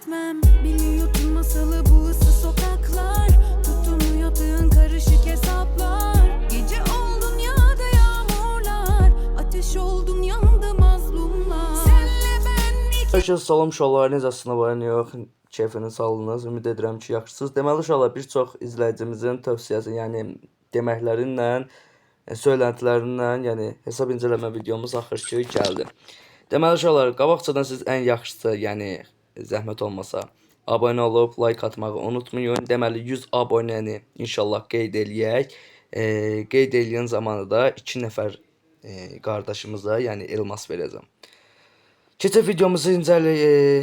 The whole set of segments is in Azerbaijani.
etmem. Biliyordun masalı bu ıssız sokaklar. Tuttum yaptığın karışık hesaplar. Gece oldun ya da yağmurlar. Ateş oldun yandı mazlumlar. Senle ben iki... Arkadaşlar salam uşaqlar, necəsiniz var, nə yox, keyfiniz, sağlığınız, ümid edirəm ki, yaxşısınız. Deməli uşaqlar, bir çox izləyicimizin tövsiyəsi, yəni deməklərinlə, söyləntilərinlə, yəni hesab incələmə videomuz axır ki gəldi. Deməli uşaqlar, qabaqcadan siz ən yaxşısı, yəni zəhmət olmasa abunə olub like atmağı unutmayın. Deməli 100 abunəni inşallah qeyd eləyək. Qeyd eləyən zamanı da 2 nəfər qardaşımıza, yəni elmas verəcəm. Keçək videomuzu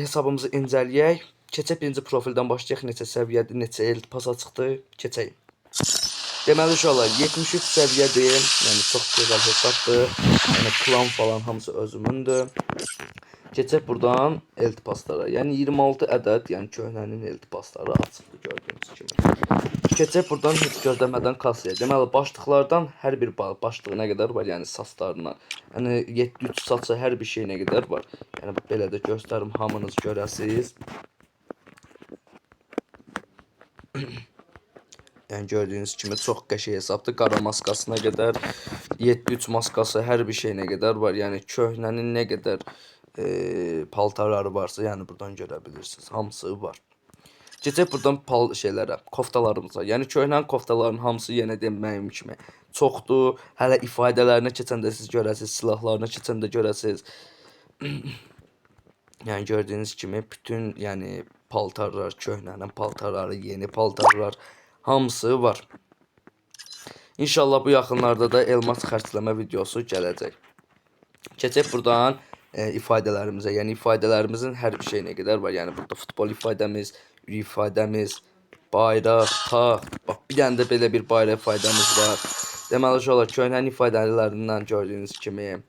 hesabımızı incələyək. Keçək birinci profildən başlayaq. Neçə səviyyədir, neçə eltpasa çıxdı. Keçək. Deməli uşaqlar 73 səviyyədir. Yəni çox gözəl hesabdır. Yəni klan falan hamısı özümündür. Keçək buradan eltpaslara. Yəni 26 ədəd, yəni köhnənin eltpasları açıldı gördüyünüz kimi. Keçək buradan heç gözləmədən kasaya. Deməli başlıqlardan hər bir başlığına qədər var, yəni saçlarına. Yəni 7-3 saçı hər bir şeyinə qədər var. Yəni belə də göstərim hamınız görəsiniz. Yəni gördüyünüz kimi çox qəşəng hesabdır. Qara maskasına qədər, 7-3 maskası hər bir şeyinə qədər var. Yəni köhnənin nə qədər paltarları varsa, yəni buradan görə bilirsiniz. Hamısı var. Keçək buradan şeylərə, koftalarımıza. Yəni köhnən koftaların hamısı yenə deməyim kimi çoxdur. Hələ ifadələrinə keçəndə siz görəsiniz, silahlarına keçəndə görəsiniz. Yəni gördüyünüz kimi bütün yəni paltarlar, köhnənin paltarları, yeni paltarlar hamısı var. İnşallah bu yaxınlarda da elmas xərcləmə videosu gələcək. Keçək buradan ifadələrimizə. Yəni ifadələrimizin hər bir şeyinə qədər var. Yəni burada futbol ifadəmiz, ifadəmiz, bayraq, taxt. Bax bir dənə də belə bir bayraq ifadəmiz var. Deməli uşaqlar köhnənin ifadələrindən gördüyünüz kimi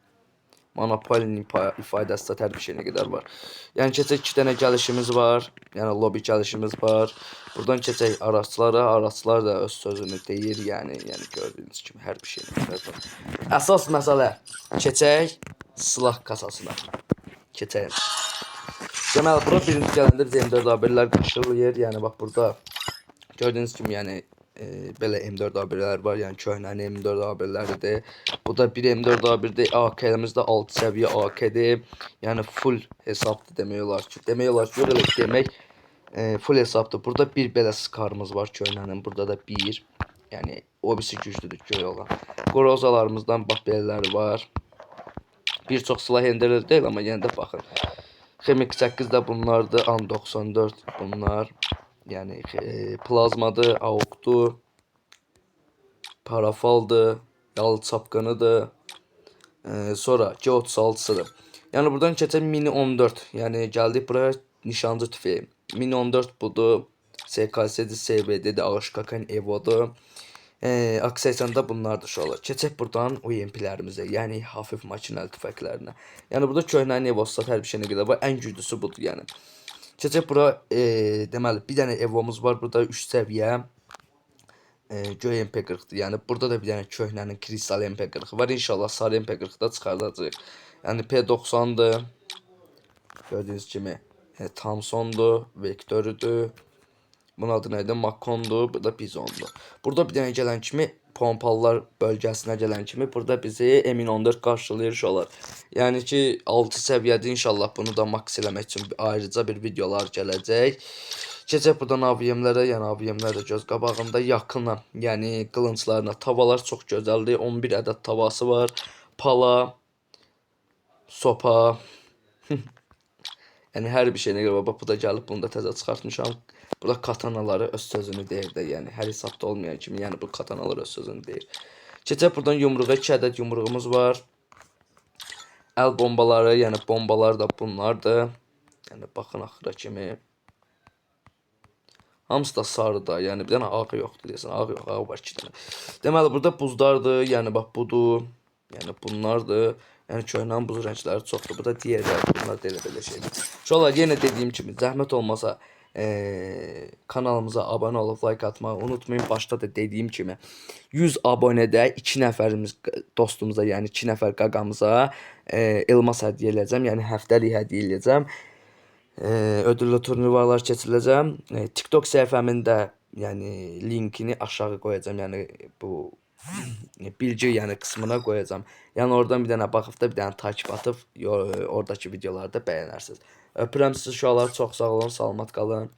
Monopolinin ifadəsi də hər bir şeyinə qədər var. Yəni keçək 2 dənə gəlişimiz var. Yəni lobby gəlişimiz var. Buradan keçək araçlara. Araçlar da öz sözünü deyir. Yəni gördüyünüz kimi hər bir şeyinə qədər var. Əsas məsələ keçək silah kasasına. Keçəyim. Deməli bura birinci gələndə biz M4 A1'lər qaşırılır. Yəni bax burada gördüyünüz kimi yəni belə M4 A1'lər var. Yəni köhnə M4 A1'ləridir. Bu da bir M4 A1'dir. AK-lərimiz də 6 səviyyə AK-dir. Yəni full hesabdır demək olar ki. Demək olar ki, yox elə demək full hesabdır. Burada bir belə skarımız var köhnənin. Burada da bir. Yəni o birisi güclüdür göy olan. Qorozalarımızdan bax belələri var. Bir çox silah endirir deyil, amma yenə də baxın. Xemik 8 də bunlardır, An 94 bunlar. Yəni plazmadır, AUK'dur, parafaldır, yalı çapqanıdır. Sonra G36'sıdır. Yəni buradan keçək Mini 14. Yəni gəldik buraya nişancı tüfeği. Mini 14 budur. SKS-dir, SBD-dir, AŞKK-ın Evo'dur. Aksesiyanda bunlardır uşaqlar. Keçək buradan UMP-lərimizə, yəni hafif makinəli tüfəklərinə. Yəni burada köhnənin Evo'su hər bir şeyinə qədər var. Ən güclüsü budur yəni. Keçək bura deməli bir dənə Evo'muz var. Burada 3 səviyyə göy MP40-dır. Yəni burada da bir dənə köhnənin kristal MP40 var. İnşallah sarı MP40 da çıxardacağıq. Yəni P90'dır. Gördüyünüz kimi Thompson'dur, Vector'udur. Bunun adı neydi? Makon'dur. Bu da Bizon'dur. Burada bir dənə gələn kimi pompalılar bölgəsinə gələn kimi burada bizi M14 qarşılayır uşaqlar. Yəni ki 6 səviyyədə inşallah bunu da maks eləmək üçün ayrıca bir videolar gələcək. Keçək buradan AVM-lərə, yəni AVM-lər də göz qabağında yaxına, yəni qılınclarına. Tavalar çox gözəldir. 11 ədəd tavası var. Pala, sopa. Yəni hər bir şeyinə görə bax bu da gəlib bunu da təzə çıxartmışam. Burada katanaları öz sözünü deyir də, yəni hər hesabda olmayan kimi, yəni bu katanalar öz sözünü deyir. Keçək buradan yumruğa 2 ədəd yumruğumuz var. Əl bombaları, yəni bombalar da bunlardır. Yəni baxın axıra kimi. Hamısı da sarıdır, yəni bir dənə ağ yoxdur deyəsən, ağ yox, ağ var 2 dənə. Deməli burada buzlardır, yəni bax budur. Yəni bunlardır. Yəni köhnənin buz rəngləri çoxdur. Bu da digərləri, bunlar da elə belə şeydir. Uşaqlar yenə dediyim kimi zəhmət olmasa kanalımıza abunə olub like atmayı unutmayın. Başta da dediyim kimi 100 abunədə 2 nəfərimiz dostumuza, yəni 2 nəfər qaqamıza elmas hədiyyə eləyəcəm. Yəni həftəlik hədiyyə eləyəcəm. ödüllü turnirlər keçiriləcək. TikTok səhifəmin də yəni linkini aşağı qoyacağam. Yəni bu bilgi yəni qismına qoyacağam. Yəni oradan bir dənə baxıb da bir dənə takip atıb oradakı videoları da bəyənərsiniz. Öpürəm sizi uşaqlar, çox sağ olun, salamat qalın.